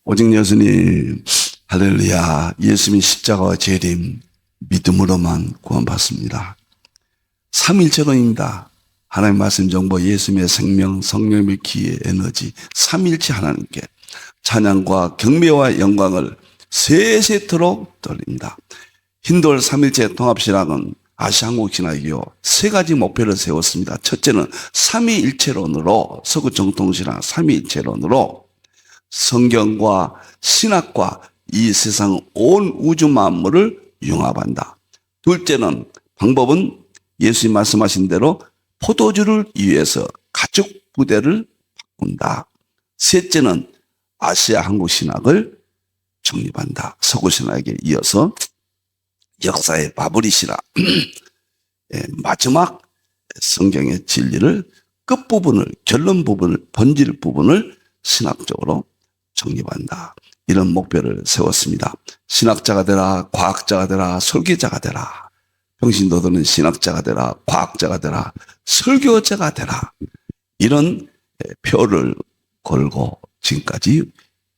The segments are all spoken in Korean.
오직 예수님, 할렐루야. 예수님의 십자가와 재림, 믿음으로만 구원받습니다. 삼일체론입니다. 하나님 말씀 정보, 예수님의 생명, 성령의 기회, 에너지, 삼일체 하나님께 찬양과 경배와 영광을 세세토록 돌립니다. 힌돌 삼일체 통합신학은 아시아한국신학이요, 세 가지 목표를 세웠습니다. 첫째는 삼위일체론으로, 서구 정통신학 삼위일체론으로 성경과 신학과 이 세상 온 우주 만물을 융합한다. 둘째는 방법은 예수님 말씀하신 대로 포도주를 위해서 가죽 부대를 바꾼다. 셋째는 아시아 한국 신학을 정립한다. 서구 신학에 이어서 역사의 바브리 신학, 마지막 성경의 진리를 끝부분을, 결론 부분을, 본질 부분을 신학적으로 정립한다. 이런 목표를 세웠습니다. 신학자가 되라, 과학자가 되라, 설교자가 되라. 평신도들은 신학자가 되라, 과학자가 되라, 설교자가 되라. 이런 표를 걸고 지금까지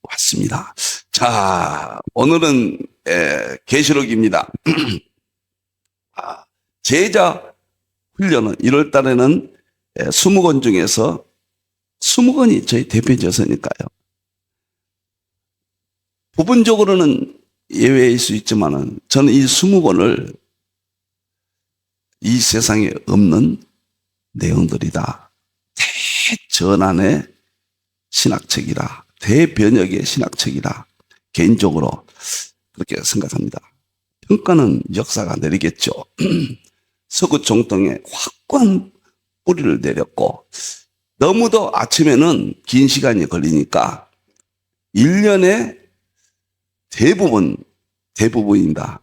왔습니다. 자, 오늘은 계시록입니다. 제자 훈련은 1월 달에는 20권 중에서 20권이 저희 대표제서니까요. 부분적으로는 예외일 수 있지만은 저는 이 20권을 이 세상에 없는 내용들이다. 대전환의 신학책이라, 대변혁의 신학책이라 개인적으로 그렇게 생각합니다. 평가는 역사가 내리겠죠. 서구 정통에 확고한 뿌리를 내렸고, 너무도 아침에는 긴 시간이 걸리니까 1년에 대부분입니다.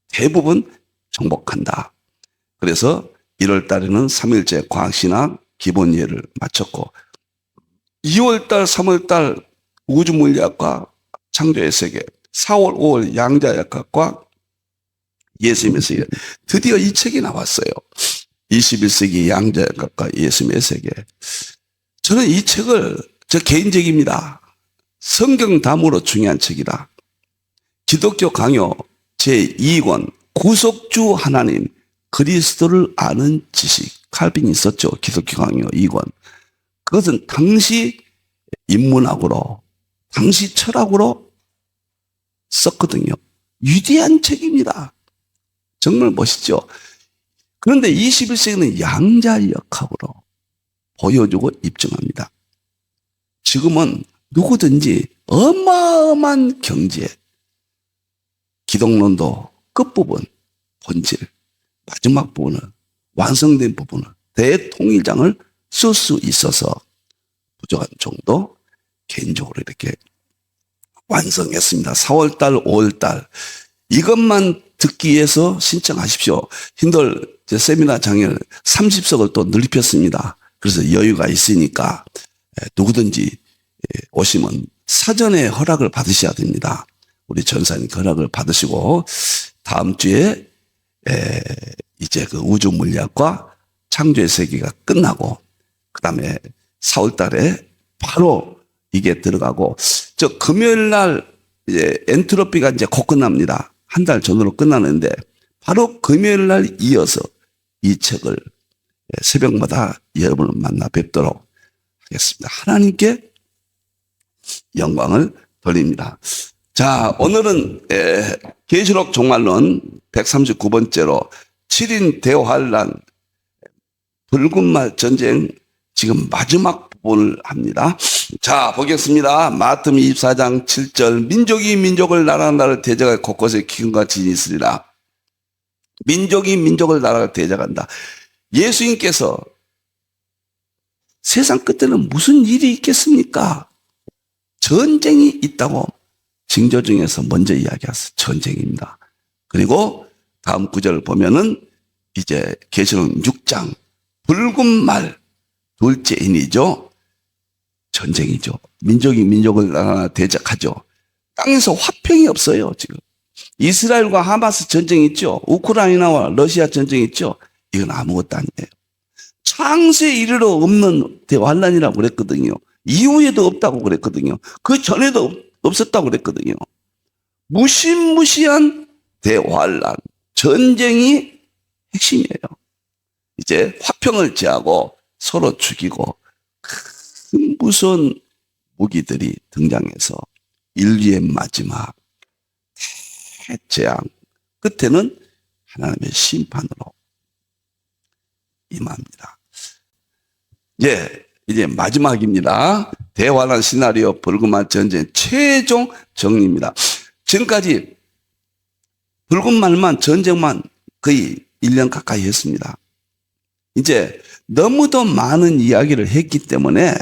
대부분 정복한다. 그래서 1월 달에는 3일째 과학신학 기본 이해를 마쳤고, 2월 달, 3월 달 우주물리학과 창조의 세계, 4월, 5월 양자역학과 예수님의 세계. 드디어 이 책이 나왔어요. 21세기 양자역학과 예수님의 세계. 저는 이 책을, 저 개인적입니다, 성경 다음으로 중요한 책이다. 기독교 강요 제2권 구속주 하나님 그리스도를 아는 지식, 칼빈이 있었죠. 기독교 강요 2권. 그것은 당시 인문학으로, 당시 철학으로 썼거든요. 위대한 책입니다. 정말 멋있죠. 그런데 21세기는 양자역학으로 보여주고 입증합니다. 지금은 누구든지 어마어마한 경지에 기독론도 끝부분, 본질, 마지막 부분을, 완성된 부분을, 대통일장을 쓸 수 있어서 부족한 정도 개인적으로 이렇게 완성했습니다. 4월달, 5월달 이것만 듣기 위해서 신청하십시오. 힌돌 세미나 장을 30석을 또 늘립혔습니다. 그래서 여유가 있으니까 누구든지 오시면 사전에 허락을 받으셔야 됩니다. 우리 전사님 허락을 받으시고 다음 주에 이제 그 우주 물리학과 창조의 세계가 끝나고 그 다음에 4월 달에 바로 이게 들어가고, 저 금요일 날 이제 엔트로피가 이제 곧 끝납니다. 한 달 전으로 끝나는데 바로 금요일 날 이어서 이 책을 새벽마다 여러분을 만나 뵙도록 하겠습니다. 하나님께 영광을 돌립니다. 자, 오늘은 계시록 종말론 139번째로 7인 대환란 붉은 말 전쟁 지금 마지막 부분을 합니다. 자, 보겠습니다. 마태복음 24장 7절 민족이 민족을 나라가 나라를 대적할 곳곳에 기근과 지진이 있으리라. 민족이 민족을 나라를 대적한다. 예수님께서 세상 끝에는 무슨 일이 있겠습니까? 전쟁이 있다고 징조 중에서 먼저 이야기했어요. 전쟁입니다. 그리고 다음 구절을 보면은 이제 계시록 6장 붉은 말 둘째인이죠. 전쟁이죠. 민족이 민족을 나라 대적하죠. 땅에서 화평이 없어요. 지금 이스라엘과 하마스 전쟁 있죠. 우크라이나와 러시아 전쟁 있죠. 이건 아무것도 아니에요. 창세에 이르러 없는 대환란이라고 그랬거든요. 이후에도 없다고 그랬거든요. 그 전에도 없었다고 그랬거든요. 무시무시한 대환란, 전쟁이 핵심이에요. 이제 화평을 제하고 서로 죽이고 큰 무서운 무기들이 등장해서 인류의 마지막 대재앙 끝에는 하나님의 심판으로 임합니다. 이제 마지막입니다. 대환란 시나리오 불금말 전쟁 최종 정리입니다. 지금까지 불금말만 전쟁만 거의 1년 가까이 했습니다. 이제 너무도 많은 이야기를 했기 때문에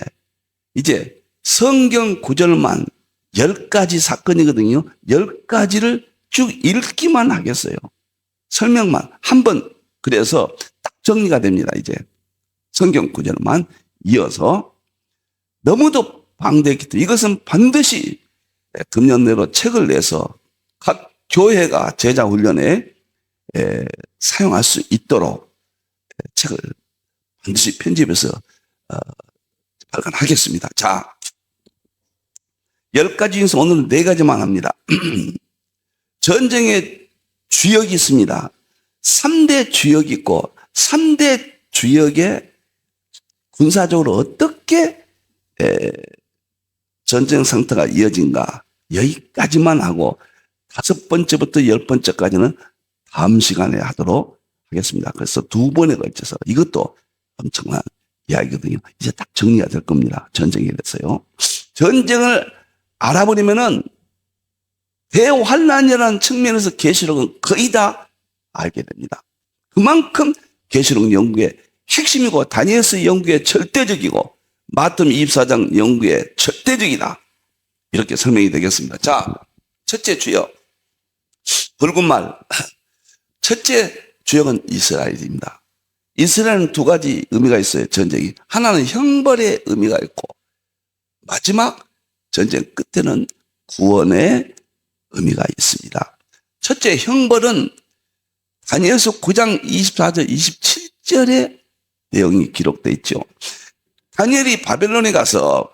이제 성경 구절만 10가지 사건이거든요. 10가지를 쭉 읽기만 하겠어요. 설명만 한번 그래서 딱 정리가 됩니다. 이제 성경 구절만 이어서 너무도 방대했기 때문에 이것은 반드시 금년 내로 책을 내서 각 교회가 제자 훈련에 사용할 수 있도록 책을 반드시 편집해서 발간하겠습니다. 자, 10가지 중에서 오늘은 4가지만 합니다. 전쟁의 주역이 있습니다. 3대 주역이 있고 3대 주역에 군사적으로 어떻게 전쟁 상태가 이어진가 여기까지만 하고 5번째부터 10번째까지는 다음 시간에 하도록 하겠습니다. 그래서 2번에 걸쳐서 이것도 엄청난 이야기거든요. 이제 딱 정리가 될 겁니다. 전쟁에 대해서요. 전쟁을 알아버리면은 대환란이라는 측면에서 계시록은 거의 다 알게 됩니다. 그만큼 계시록 연구의 핵심이고 다니엘서 연구의 절대적이고 마태복음 24장 연구의 절대적이다. 이렇게 설명이 되겠습니다. 자, 첫째 주역 붉은말. 첫째 주역은 이스라엘입니다. 이스라엘은 2가지 의미가 있어요. 전쟁이. 하나는 형벌의 의미가 있고 마지막 전쟁 끝에는 구원의 의미가 있습니다. 첫째 형벌은 다니엘서 9장 24절 27절의 내용이 기록되어 있죠. 다니엘이 바벨론에 가서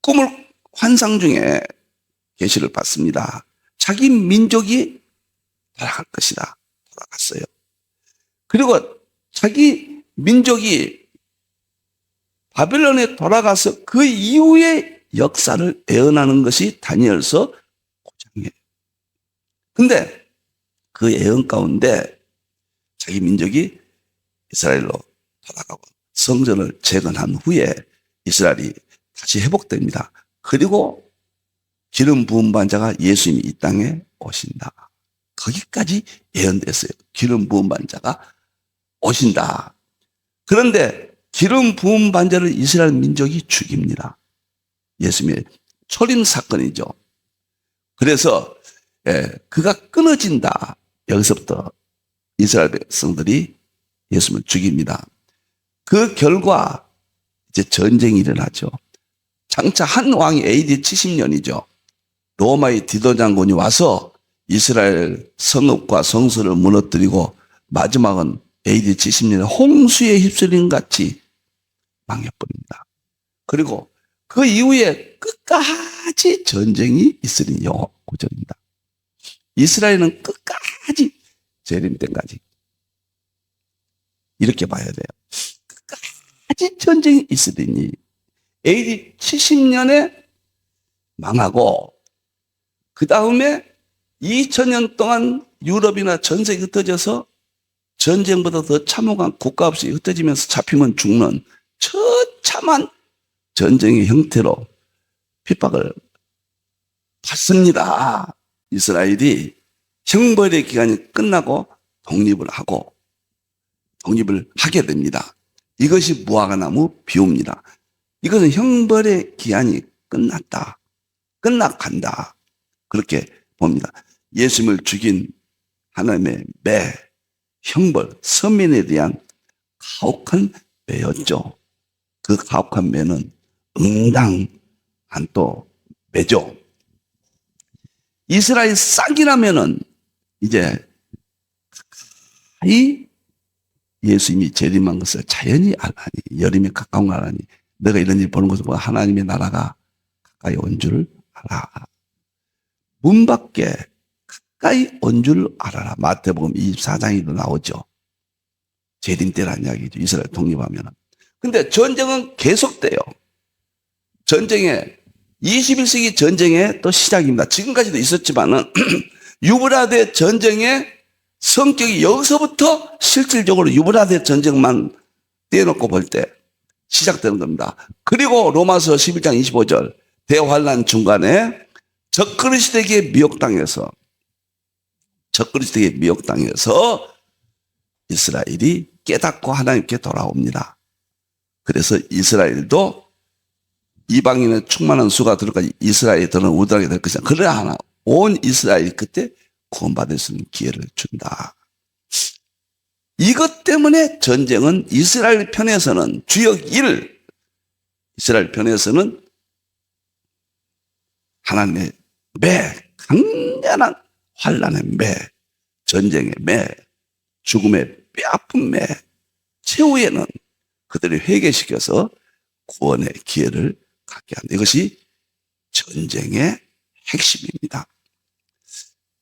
꿈을 환상 중에 계시를 받습니다. 자기 민족이 돌아갈 것이다. 돌아갔어요. 그리고 자기 민족이 바벨론에 돌아가서 그 이후의 역사를 예언하는 것이 다니엘서 9장이에요. 근데 그 예언 가운데 자기 민족이 이스라엘로 돌아가고 성전을 재건한 후에 이스라엘이 다시 회복됩니다. 그리고 기름 부은 반자가 예수님이 이 땅에 오신다. 거기까지 예언됐어요. 기름 부은 반자가 오신다. 그런데 기름 부은 반자를 이스라엘 민족이 죽입니다. 예수님의 초림 사건이죠. 그래서 그가 끊어진다. 여기서부터 이스라엘 백성들이 예수님을 죽입니다. 그 결과 이제 전쟁이 일어나죠. 장차 한 왕이 AD 70년이죠. 로마의 디도 장군이 와서 이스라엘 성읍과 성소를 무너뜨리고 마지막은 AD 70년에 홍수에 휩쓸린 같이 망해버립니다. 그리고 그 이후에 끝까지 전쟁이 있으니 구절입니다. 이스라엘은 끝까지 재림 때까지 이렇게 봐야 돼요. 끝까지 전쟁이 있으니 AD 70년에 망하고 그 다음에 2000년 동안 유럽이나 전 세계 흩어져서 전쟁보다 더 참혹한 국가 없이 흩어지면서 잡히면 죽는 처참한 전쟁의 형태로 핍박을 받습니다. 이스라엘이 형벌의 기간이 끝나고 독립을 하게 됩니다. 이것이 무화과나무 비유입니다. 이것은 형벌의 기한이 끝났다. 끝나간다. 그렇게 봅니다. 예수님을 죽인 하나님의 매, 형벌, 서민에 대한 가혹한 매였죠. 그 가혹한 매는 응당한 또 매죠. 이스라엘 싹이라면은 이제 가까이 예수님이 재림한 것을 자연히 알라니, 여름에 가까운 걸 알라니, 내가 이런 일 보는 것을 보고 하나님의 나라가 가까이 온 줄 알아. 문 밖에 가까이 온 줄 알아라. 마태복음 24장에도 나오죠. 재림 때라는 이야기죠. 이스라엘 독립하면은. 근데 전쟁은 계속돼요. 전쟁에 21세기 전쟁의 또 시작입니다. 지금까지도 있었지만은 유브라데 전쟁의 성격이 여기서부터 실질적으로 유브라데 전쟁만 떼어놓고 볼 때 시작되는 겁니다. 그리고 로마서 11장 25절 대환란 중간에 적그리스도에게 미혹당해서 이스라엘이 깨닫고 하나님께 돌아옵니다. 그래서 이스라엘도 이방인의 충만한 수가 들어가 이스라엘에 들어는 우둔하게 될 것이다. 그러나 온 이스라엘이 그때 구원받을 수 있는 기회를 준다. 이것 때문에 전쟁은 이스라엘 편에서는 주역 1, 이스라엘 편에서는 하나님의 매, 강렬한 환란의 매, 전쟁의 매, 죽음의 뼈아픈 매, 최후에는 그들을 회개시켜서 구원의 기회를 갖게 한다. 이것이 전쟁의 핵심입니다.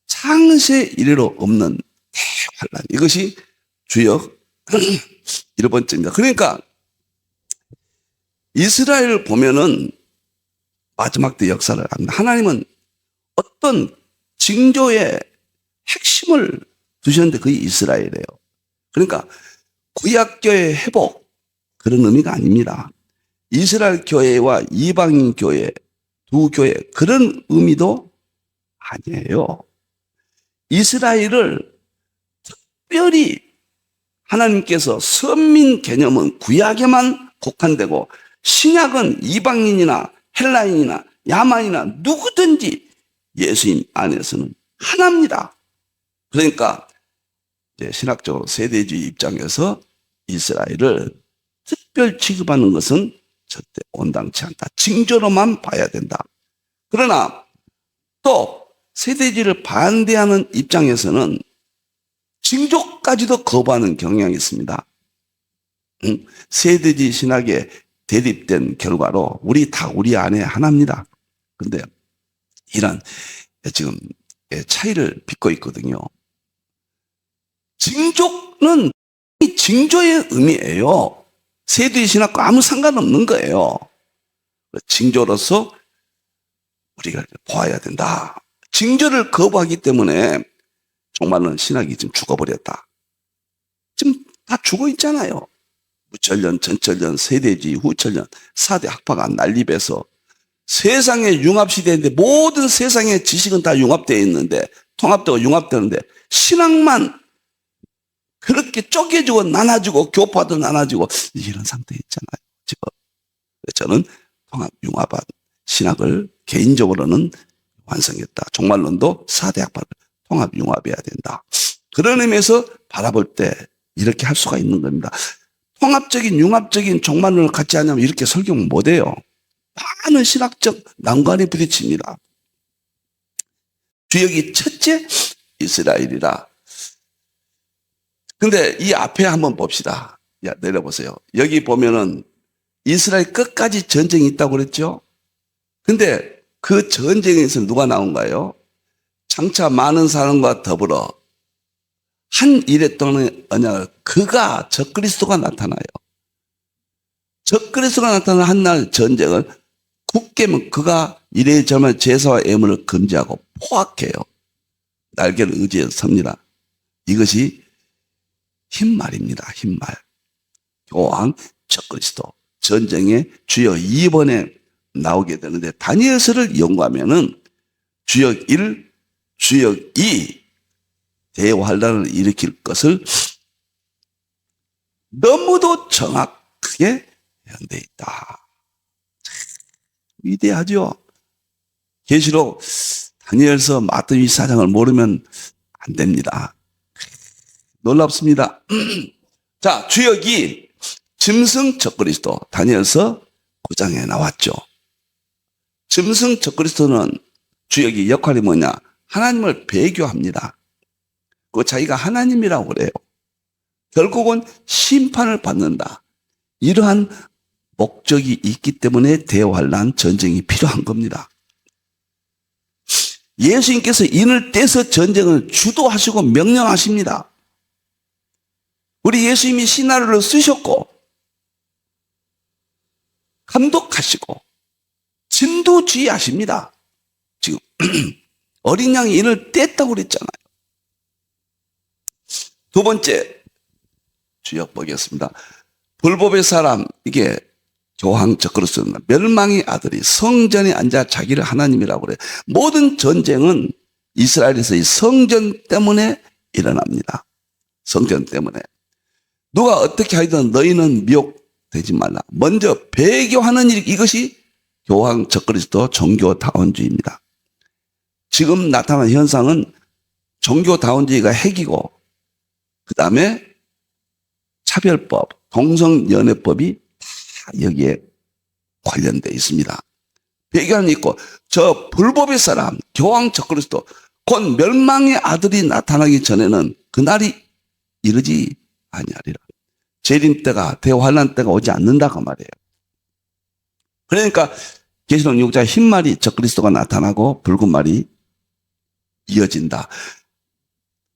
창세 이래로 없는 대환란. 이것이 주역 1번째입니다. 그러니까 이스라엘을 보면은 마지막 때 역사를 합니다. 하나님은 어떤 징조의 핵심을 두셨는데 그게 이스라엘이에요. 그러니까 구약교회의 회복 그런 의미가 아닙니다. 이스라엘 교회와 이방인 교회 두 교회 그런 의미도 아니에요. 이스라엘을 특별히 하나님께서 선민 개념은 구약에만 국한되고 신약은 이방인이나 헬라인이나 야만이나 누구든지 예수님 안에서는 하나입니다. 그러니까 이제 신학적으로 세대주의 입장에서 이스라엘을 특별 취급하는 것은 절대 온당치 않다. 징조로만 봐야 된다. 그러나 또 세대주의를 반대하는 입장에서는 징조까지도 거부하는 경향이 있습니다. 세대주의 신학에 대립된 결과로 우리 안에 하나입니다. 근데 이런 지금 차이를 빚고 있거든요. 징조는 징조의 의미예요. 세대주의 신학과 아무 상관없는 거예요. 징조로서 우리가 보아야 된다. 징조를 거부하기 때문에 정말로 신학이 지금 죽어버렸다. 지금 다 죽어 있잖아요. 무천년, 전천년, 세대주의, 후천년, 4대 학파가 난립해서 세상의 융합시대인데 모든 세상의 지식은 다 융합되어 있는데 통합되고 융합되는데 신학만 그렇게 쪼개지고 나눠지고 교파도 나눠지고 이런 상태에 있잖아요. 지금 저는 통합 융합한 신학을 개인적으로는 완성했다. 종말론도 4대 학파를 통합 융합해야 된다. 그런 의미에서 바라볼 때 이렇게 할 수가 있는 겁니다. 통합적인 융합적인 종말론을 같이 하냐면 이렇게 설교는 못해요. 많은 신학적 난관이 부딪힙니다. 주역이 첫째 이스라엘이라. 근데 이 앞에 한번 봅시다. 야, 내려보세요. 여기 보면은 이스라엘 끝까지 전쟁이 있다고 그랬죠? 근데 그 전쟁에서 누가 나온가요? 장차 많은 사람과 더불어 한 일에 또는 그가 적그리스도가 나타나요. 적그리스도가 나타나는 한날 전쟁을 굳게 그가 이래저래 제사와 예물을 금지하고 포악해요. 날개를 의지해서 섭니다. 이것이 흰말입니다. 흰말. 교황 적그리스도 전쟁의 주역 2번에 나오게 되는데 다니엘서를 연구하면은 주역 1, 주역 2 대환란을 일으킬 것을 너무도 정확하게 예언되어 있다. 위대하죠. 계시록 다니엘서 마태위 4장을 모르면 안 됩니다. 놀랍습니다. 자, 주역 2 짐승 적그리스도 다니엘서 9장에 나왔죠. 짐승 적그리스도는 주역이 역할이 뭐냐? 하나님을 배교합니다. 그 자기가 하나님이라고 그래요. 결국은 심판을 받는다. 이러한 목적이 있기 때문에 대환란 전쟁이 필요한 겁니다. 예수님께서 인을 떼서 전쟁을 주도하시고 명령하십니다. 우리 예수님이 시나리오를 쓰셨고 감독하시고 진두지휘하십니다. 지금 어린 양이 인을 뗐다고 그랬잖아요. 두 번째 주역 보겠습니다. 불법의 사람, 이게 교황 적그리스도입니다. 멸망의 아들이 성전에 앉아 자기를 하나님이라고 그래요. 모든 전쟁은 이스라엘에서 이 성전 때문에 일어납니다. 성전 때문에. 누가 어떻게 하든 너희는 미혹되지 말라. 먼저 배교하는 일, 이것이 교황 적그리스도 종교다원주의입니다. 지금 나타난 현상은 종교다원주의가 핵이고 그 다음에 차별법, 동성연애법이 다 여기에 관련되어 있습니다. 배교는 있고 저 불법의 사람, 교황 적그리스도, 곧 멸망의 아들이 나타나기 전에는 그날이 이르지 아니하리라. 재림 때가, 대환란 때가 오지 않는다고 말이에요. 그러니까 계시록 6장 흰 말이 적그리스도가 나타나고 붉은 말이 이어진다.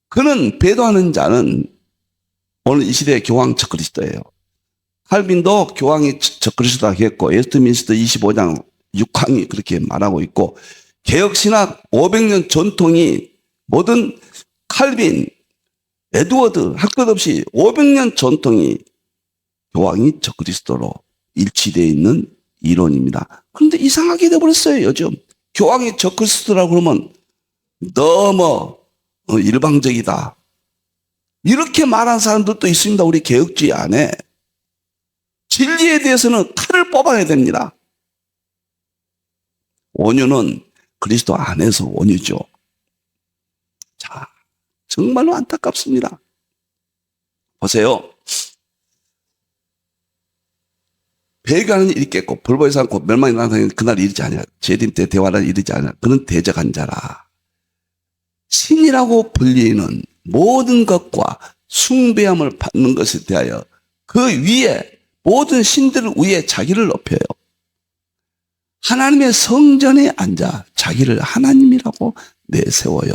그는 배도하는 자는 오늘 이 시대의 교황 적그리스도예요. 칼빈도 교황이 적그리스도라고 했고 웨스트민스터 25장 6항이 그렇게 말하고 있고 개혁신학 500년 전통이 모든 칼빈, 에드워드 할 것 없이 500년 전통이 교황이 적그리스도로 일치되어 있는 이론입니다. 그런데 이상하게 돼버렸어요. 요즘 교황이 적그리스도라고 그러면 너무 일방적이다. 이렇게 말한 사람들도 있습니다. 우리 개혁주의 안에. 진리에 대해서는 칼을 뽑아야 됩니다. 온유는 그리스도 안에서 온유죠. 자, 정말로 안타깝습니다. 보세요. 배교하는 일이 있겠고 불법의 사람 곧 멸망이 나타나는 그날 이르지 아니라 재림 때 대환란이 이르지 아니라 그는 대적한 자라. 신이라고 불리는 모든 것과 숭배함을 받는 것에 대하여 그 위에 모든 신들 위에 자기를 높여요. 하나님의 성전에 앉아 자기를 하나님이라고 내세워요.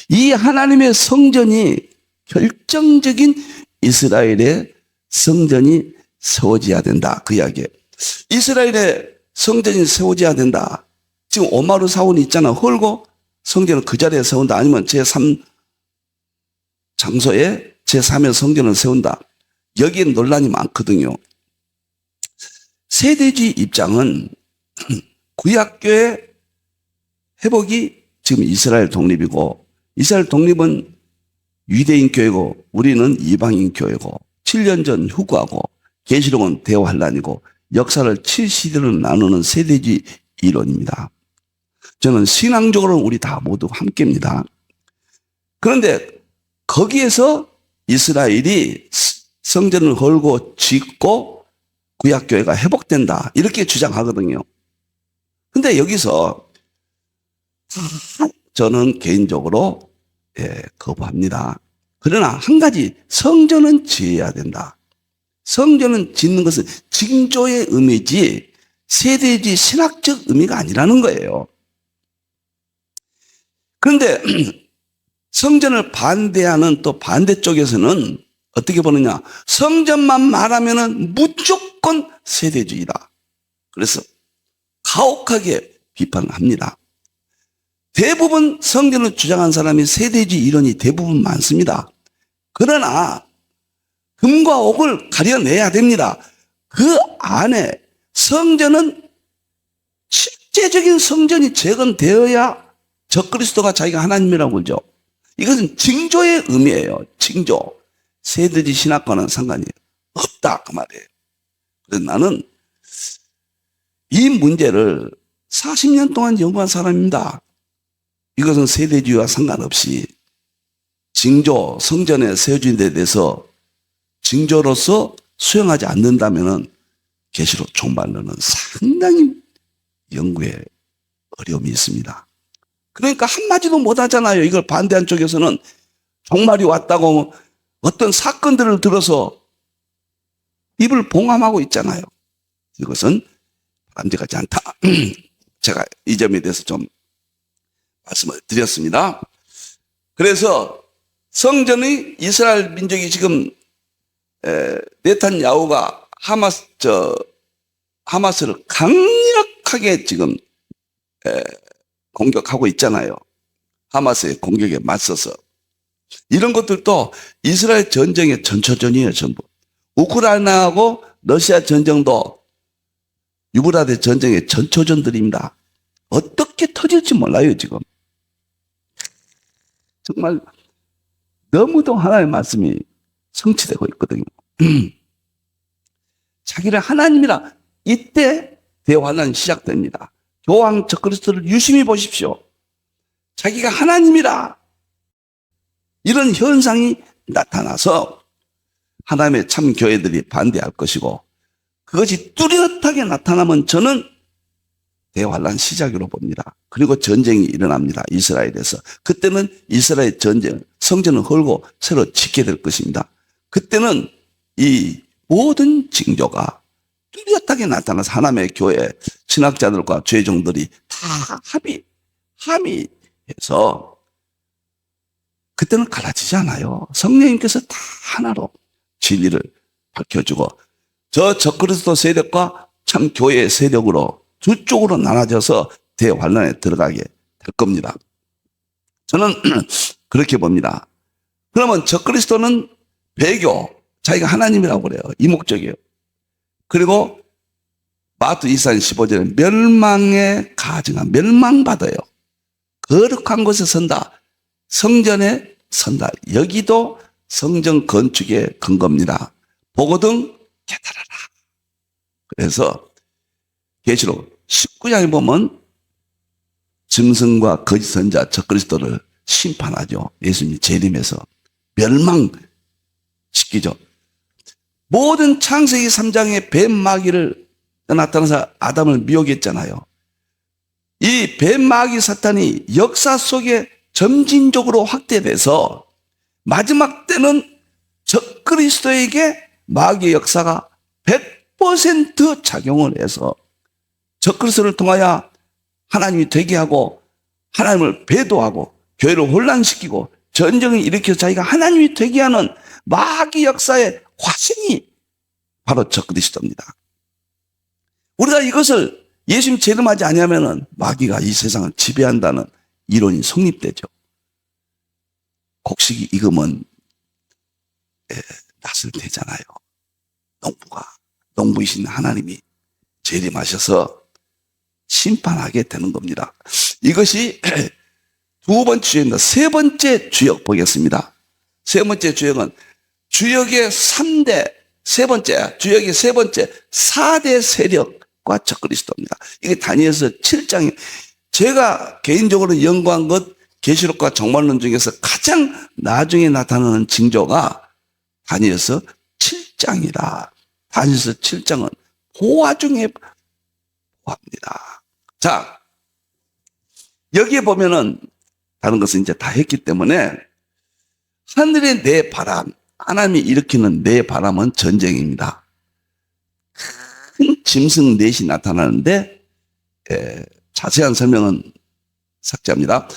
이 하나님의 성전이 결정적인 이스라엘의 성전이 세워져야 된다. 그 이야기에 이스라엘의 성전이 세워져야 된다. 지금 오마르 사원이 있잖아. 헐고 성전을 그 자리에 세운다. 아니면 제3 장소에 제3의 성전을 세운다. 여기에 논란이 많거든요. 세대주의 입장은 구약교회 회복이 지금 이스라엘 독립이고 이스라엘 독립은 유대인 교회고 우리는 이방인 교회고 7년 전 휴거하고 계시록은 대환란이고 역사를 7시대로 나누는 세대주의 이론입니다. 저는 신앙적으로는 우리 다 모두 함께입니다. 그런데 거기에서 이스라엘이 성전을 헐고 짓고 구약교회가 회복된다 이렇게 주장하거든요. 근데 여기서 저는 개인적으로 거부합니다. 그러나 한 가지 성전은 지어야 된다. 성전은 짓는 것은 징조의 의미지 세대주의 신학적 의미가 아니라는 거예요. 그런데 성전을 반대하는 또 반대쪽에서는 어떻게 보느냐. 성전만 말하면은 무조건 세대주의다. 그래서 가혹하게 비판합니다. 대부분 성전을 주장한 사람이 세대주의 이론이 대부분 많습니다. 그러나 금과 옥을 가려내야 됩니다. 그 안에 성전은 실제적인 성전이 재건되어야 적그리스도가 자기가 하나님이라고 그러죠. 이것은 징조의 의미예요. 징조. 세대주의 신학과는 상관이 없다 그 말이에요. 그래서 나는 이 문제를 40년 동안 연구한 사람입니다. 이것은 세대주의와 상관없이 징조, 성전에 세워진 데 대해서 징조로서 수용하지 않는다면 계시록 종말론은 상당히 연구에 어려움이 있습니다. 그러니까 한마디도 못하잖아요. 이걸 반대한 쪽에서는 종말이 왔다고 어떤 사건들을 들어서 입을 봉함하고 있잖아요. 이것은 바람직하지 않다. 제가 이 점에 대해서 좀 말씀을 드렸습니다. 그래서 성전의 이스라엘 민족이 지금 네탄야후가 하마스를 강력하게 지금 공격하고 있잖아요. 하마스의 공격에 맞서서. 이런 것들도 이스라엘 전쟁의 전초전이에요, 전부. 우크라이나하고 러시아 전쟁도 유브라데 전쟁의 전초전들입니다. 어떻게 터질지 몰라요, 지금. 정말 너무도 하나님의 말씀이 성취되고 있거든요. 자기를 하나님이라, 이때 대환란이 시작됩니다. 교황 적그리스도를 유심히 보십시오. 자기가 하나님이라, 이런 현상이 나타나서 하나님의 참 교회들이 반대할 것이고, 그것이 뚜렷하게 나타나면 저는 대환란 시작으로 봅니다. 그리고 전쟁이 일어납니다. 이스라엘에서. 그때는 이스라엘 전쟁, 성전을 헐고 새로 짓게 될 것입니다. 그때는 이 모든 징조가 뚜렷하게 나타나서 하나님의 교회 신학자들과 죄종들이 다 합의해서, 그때는 갈라지지 않아요. 성령님께서 다 하나로 진리를 밝혀주고, 저 적그리스도 세력과 참 교회의 세력으로 두 쪽으로 나눠져서 대환란에 들어가게 될 겁니다. 저는 그렇게 봅니다. 그러면 적그리스도는 배교, 자기가 하나님이라고 그래요. 이목적이에요. 그리고 마태 24장 15절에 멸망에 가증한, 멸망받아요. 거룩한 곳에 선다. 성전에 선다. 여기도 성전 건축의 근거입니다. 보거든 깨달아라. 그래서 계시록 19장에 보면 짐승과 거짓 선자 적그리스도를 심판하죠. 예수님 재림해서 멸망시키죠. 모든 창세기 3장의 뱀 마귀를 나타나서 아담을 미혹했잖아요. 이 뱀 마귀 사탄이 역사 속에 점진적으로 확대돼서 마지막 때는 적그리스도에게 마귀의 역사가 100% 작용을 해서 적그리스도를 통하여 하나님이 되게 하고 하나님을 배도하고 교회를 혼란시키고 전쟁을 일으켜서 자기가 하나님이 되게 하는 마귀 역사의 화신이 바로 적그리스도입니다. 우리가 이것을 예수님 재림하지 아니하면은 마귀가 이 세상을 지배한다는 이론이 성립되죠. 곡식이 익으면 낫을 되잖아요. 농부이신 하나님이 재림하셔서 심판하게 되는 겁니다. 이것이 두 번째 주역입니다. 세 번째 주역 보겠습니다. 세 번째 주역은 주역의 3대, 주역의 세 번째 4대 세력과 적그리스도입니다. 이게 다니엘서 7장에 제가 개인적으로 연구한 것, 계시록과 종말론 중에서 가장 나중에 나타나는 징조가 다니엘서 7장이다. 다니엘서 7장은 보화 중에 보화입니다. 자, 여기에 보면은 다른 것은 이제 다 했기 때문에 하늘의 내 바람, 하나님이 일으키는 내 바람은 전쟁입니다. 큰 짐승 넷이 나타나는데 자세한 설명은 삭제합니다.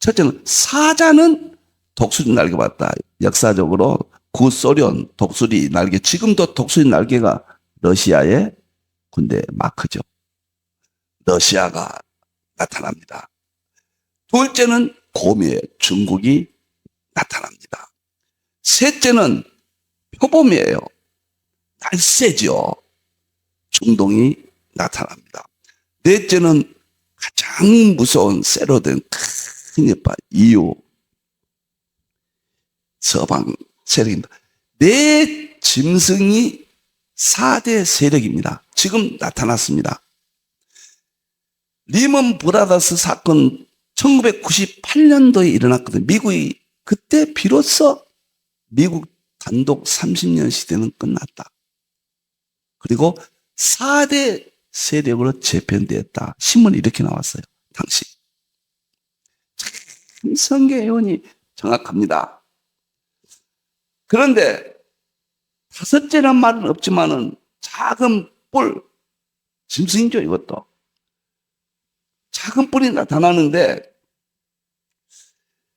첫째는 사자는 독수리 날개 봤다. 역사적으로 구소련 독수리 날개, 지금도 독수리 날개가 러시아의 군대 마크죠. 러시아가 나타납니다. 둘째는 곰이에요. 중국이 나타납니다. 셋째는 표범이에요. 날쌔죠. 중동이 나타납니다. 넷째는 가장 무서운 쇠로 된 큰 이빨 EU 서방 세력입니다. 네 짐승이 4대 세력입니다. 지금 나타났습니다. 리먼 브라더스 사건 1998년도에 일어났거든요. 미국이 그때 비로소 미국 단독 30년 시대는 끝났다. 그리고 4대 세력으로 재편되었다. 신문이 이렇게 나왔어요. 당시. 참 성경의원이 정확합니다. 그런데 다섯째란 말은 없지만은 작은 뿔, 짐승이죠, 이것도. 작은 뿔이 나타나는데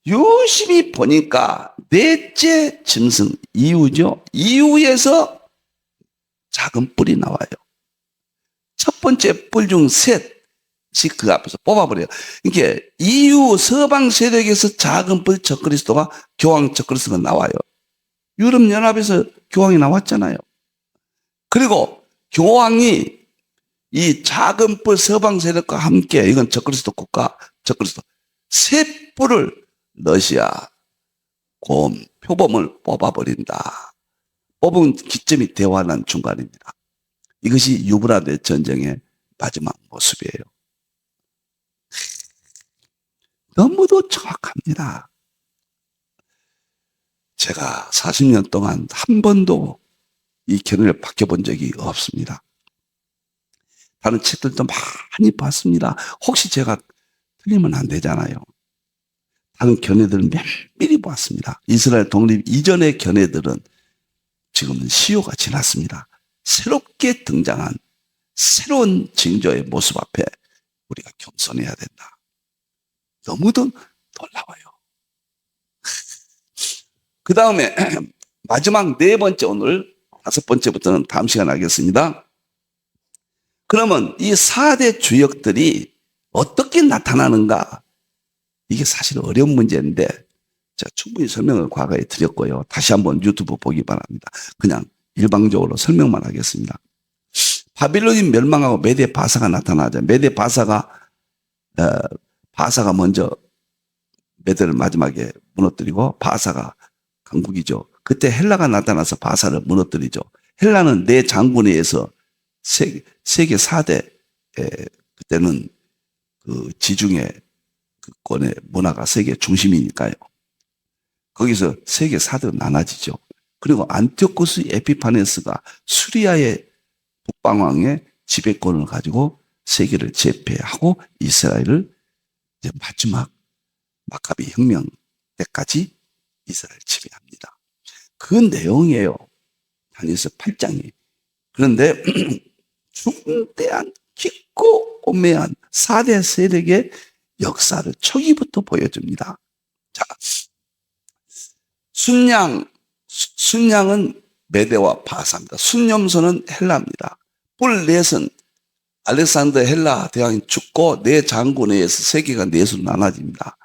유심히 보니까 넷째 짐승 이유죠. 이유에서 작은 뿔이 나와요. 첫 번째 뿔 중 셋이 그 앞에서 뽑아버려요. 이게 이유 서방 세력에서 작은 뿔 적그리스도가 교황 적그리스도가 나와요. 유럽연합에서 교황이 나왔잖아요. 그리고 교황이 이 작은 뿔 서방 세력과 함께 이건 적그리스도 국가 적그리스도 세 뿔을 러시아 곰 표범을 뽑아버린다. 뽑은 기점이 대화난 중간입니다. 이것이 유브라데 전쟁의 마지막 모습이에요. 너무도 정확합니다. 제가 40년 동안 한 번도 이 견해를 바뀌어본 적이 없습니다. 다른 책들도 많이 봤습니다. 혹시 제가 틀리면 안 되잖아요. 다른 견해들은 면밀히 봤습니다. 이스라엘 독립 이전의 견해들은 지금은 시효가 지났습니다. 새롭게 등장한 새로운 징조의 모습 앞에 우리가 겸손해야 된다. 너무도 놀라워요. 그 다음에 마지막 네 번째, 오늘 다섯 번째부터는 다음 시간에 하겠습니다. 그러면 이 4대 주역들이 어떻게 나타나는가? 이게 사실 어려운 문제인데 제가 충분히 설명을 과거에 드렸고요. 다시 한번 유튜브 보기 바랍니다. 그냥 일방적으로 설명만 하겠습니다. 바빌론이 멸망하고 메대 바사가 나타나죠. 메대 바사가 먼저 메대를 마지막에 무너뜨리고 바사가 강국이죠. 그때 헬라가 나타나서 바사를 무너뜨리죠. 헬라는 네 장군에 의해서 세계 4대 그때는 그 지중해 그 권의 문화가 세계 중심이니까요. 거기서 세계 4대로 나눠지죠. 그리고 안티오코스 에피파네스가 수리아의 북방왕의 지배권을 가지고 세계를 제패하고 이스라엘을 이제 마지막 마카비 혁명 때까지 이스라엘 지배합니다. 그 내용이에요. 다니엘서 8장이. 그런데 중대한 깊고 오묘한 4대 세력의 역사를 초기부터 보여줍니다. 자, 순양은 메대와 바사입니다. 순념소는 헬라입니다. 뿔넷은 알렉산더 헬라 대왕이 죽고 네 장군에 의해서 세계가 넷으로 나눠집니다.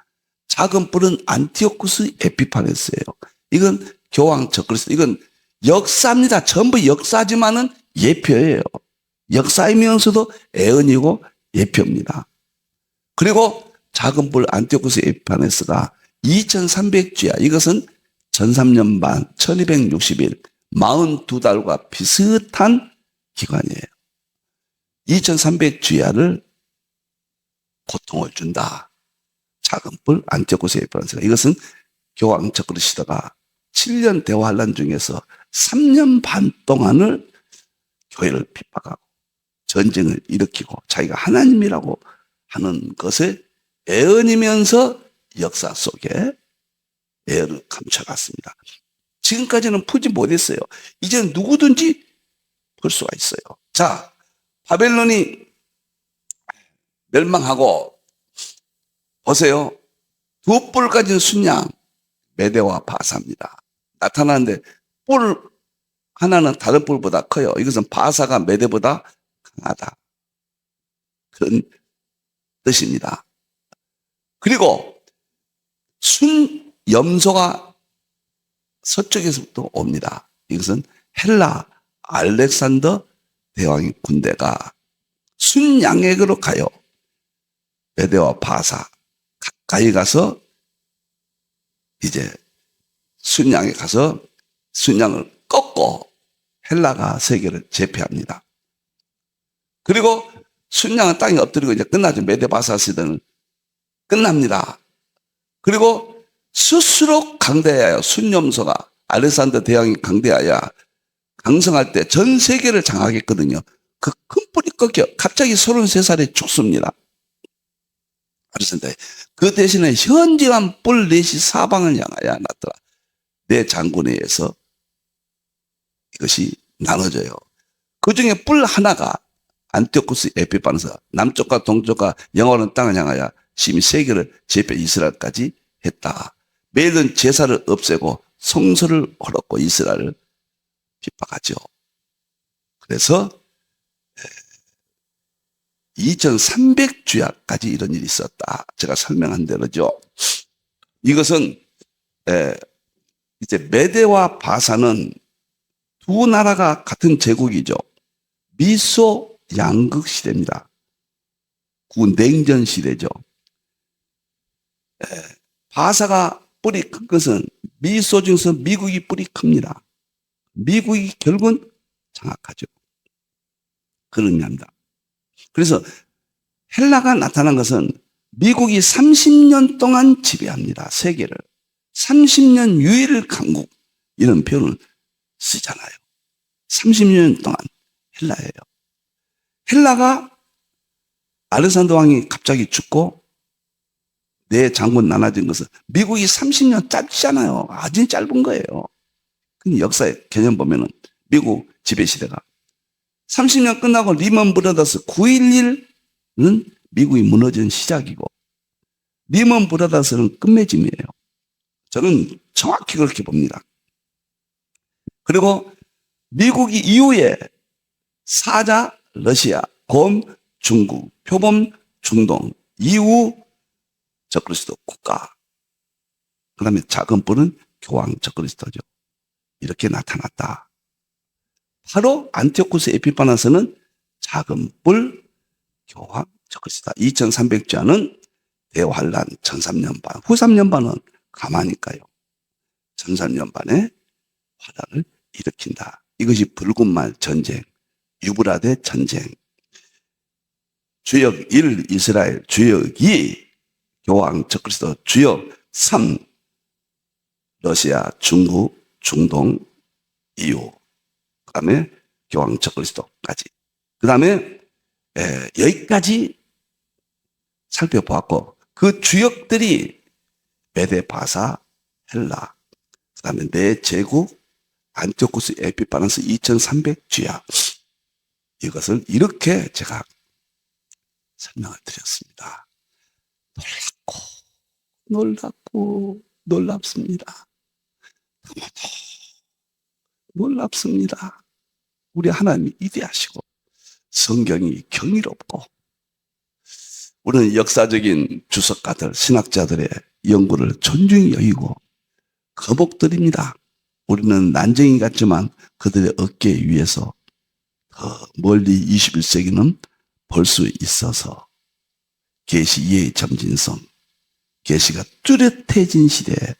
작은 뿔은 안티오쿠스 에피파네스예요. 이건 교황 적그리스도. 이건 역사입니다. 전부 역사지만은 예표예요. 역사이면서도 애언이고 예표입니다. 그리고 작은 뿔 안티오쿠스 에피파네스가 2300주야. 이것은 전3년 반, 1260일, 42달과 비슷한 기간이에요. 2300주야를 고통을 준다. 작은 뿔 안티오쿠스 에피파네스가. 이것은 교황 적그리스도가 7년 대환란 중에서 3년 반 동안을 교회를 핍박하고 전쟁을 일으키고 자기가 하나님이라고 하는 것에 애언이면서 역사 속에 애언을 감춰갔습니다. 지금까지는 풀지 못했어요. 이제는 누구든지 풀 수가 있어요. 자, 바벨론이 멸망하고 보세요. 두 뿔 가진 순양 메대와 바사입니다. 나타나는데 뿔 하나는 다른 뿔보다 커요. 이것은 바사가 메대보다 강하다. 그런 뜻입니다. 그리고 순염소가 서쪽에서부터 옵니다. 이것은 헬라 알렉산더 대왕의 군대가 순양에게로 가요. 메대와 바사 가까이 가서 이제 순양에 가서 순양을 꺾고 헬라가 세계를 제패합니다. 그리고 순양은 땅에 엎드리고 이제 끝나죠. 메데바사 시대는 끝납니다. 그리고 스스로 강대하여 순염소가 알렉산더 대왕이 강대하여 강성할 때 전 세계를 장악했거든요. 그 큰 뿔이 꺾여 갑자기 33살에 죽습니다. 알렉산더. 그 대신에 현저한 뿔 넷이 사방을 향하여 났더라. 네 장군에 의해서 이것이 나눠져요. 그 중에 뿔 하나가 안티오쿠스 에피파네스, 남쪽과 동쪽과 영원한 땅을 향하여 심히 세계를 제패 이스라엘까지 했다. 매일은 제사를 없애고 성소를 헐었고 이스라엘을 핍박하죠. 그래서 2300주야까지 이런 일이 있었다. 제가 설명한 대로죠. 이것은 이제 메대와 바사는 두 나라가 같은 제국이죠. 미소 양극 시대입니다. 구 냉전 시대죠. 바사가 뿌리 큰 것은 미소 중에서 미국이 뿌리 큽니다. 미국이 결국은 장악하죠. 그런 의미입니다. 그래서 헬라가 나타난 것은 미국이 30년 동안 지배합니다. 세계를. 30년 유일 강국 이런 표현을 쓰잖아요. 30년 동안 헬라예요. 헬라가 알렉산더 왕이 갑자기 죽고 내 장군 나눠진 것은 미국이 30년 짧잖아요. 아주 짧은 거예요. 근데 역사의 개념 보면은 미국 지배시대가 30년 끝나고 리먼 브라더스 9.11은 미국이 무너진 시작이고 리먼 브라더스는 끝맺음이에요. 저는 정확히 그렇게 봅니다. 그리고 미국이 이후에 사자 러시아, 곰 중국, 표범 중동, 이후 적그리스도 국가, 그 다음에 작은 뿔은 교황 적그리스도죠. 이렇게 나타났다. 바로 안티오쿠스 에피파나스는 작은 뿔 교황 적그리스도다. 2300자는 대환란 1003년 반, 후 3년 반은 가만히까요. 1003년 반에 환란을 일으킨다. 이것이 붉은 말 전쟁, 유브라데 전쟁. 주역 1 이스라엘, 주역 2 교황 적그리스도, 주역 3 러시아, 중국, 중동, 이후 그 다음에 교황 적그리스도까지. 그 다음에 여기까지 살펴보았고 그 주역들이 메데, 바사, 헬라, 그 다음에 내 제국 안티오쿠스 에피파나스 2300주야. 이것을 이렇게 제가 설명을 드렸습니다. 놀랍고 놀랍습니다. 너무도 놀랍습니다. 우리 하나님이 위대하시고 성경이 경이롭고 우리는 역사적인 주석가들, 신학자들의 연구를 존중히 여기고 거목드립니다. 우리는 난쟁이 같지만 그들의 어깨 위에서 더 멀리 21세기는 볼 수 있어서 계시 2의 점진성, 계시가 뚜렷해진 시대에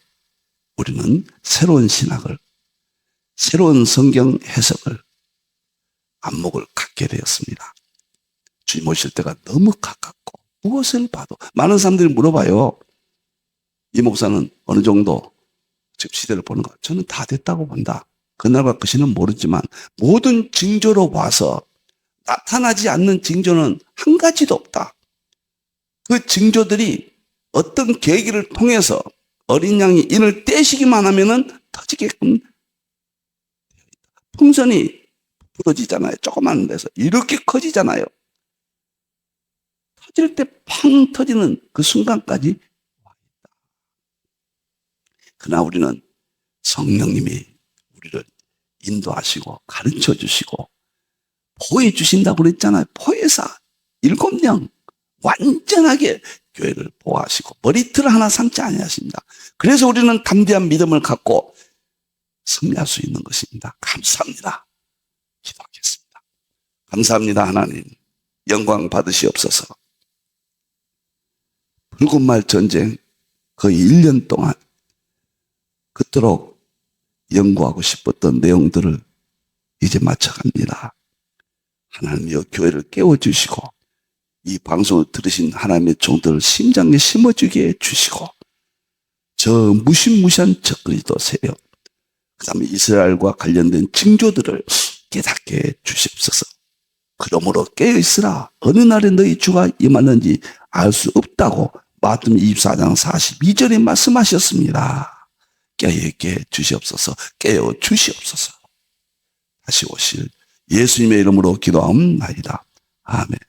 우리는 새로운 신학을, 새로운 성경 해석을, 안목을 갖게 되었습니다. 주님 오실 때가 너무 가깝고 무엇을 봐도 많은 사람들이 물어봐요. 이 목사는 어느 정도 지금 시대를 보는 것? 저는 다 됐다고 본다. 그날과 그 시는 모르지만 모든 징조로 봐서 나타나지 않는 징조는 한 가지도 없다. 그 징조들이 어떤 계기를 통해서 어린 양이 인을 떼시기만 하면은 터지게끔 풍선이 부러지잖아요. 조그만 데서 이렇게 커지잖아요. 터질 때 팡 터지는 그 순간까지 와 있다. 그러나 우리는 성령님이 우리를 인도하시고 가르쳐 주시고 보여주신다고 그랬잖아요. 보혜사 7명 완전하게 교회를 보호하시고 머리털 하나 삼지 아니하십니다. 그래서 우리는 담대한 믿음을 갖고 승리할 수 있는 것입니다. 감사합니다. 기도하겠습니다. 감사합니다. 하나님 영광 받으시옵소서. 붉은 말 전쟁 거의 1년 동안 그토록 연구하고 싶었던 내용들을 이제 마쳐갑니다. 하나님이여 교회를 깨워주시고 이 방송을 들으신 하나님의 종들을 심장에 심어주게 해주시고 저 무시무시한 적그리스도 세력 그 다음에 이스라엘과 관련된 징조들을 깨닫게 해주십소서. 그러므로 깨어있으라. 어느 날에 너희 주가 임하는지 알 수 없다고 마태복음 24장 42절에 말씀하셨습니다. 깨어있게 해주시옵소서. 깨어주시옵소서. 다시 오실 예수님의 이름으로 기도하옵나이다. 아멘.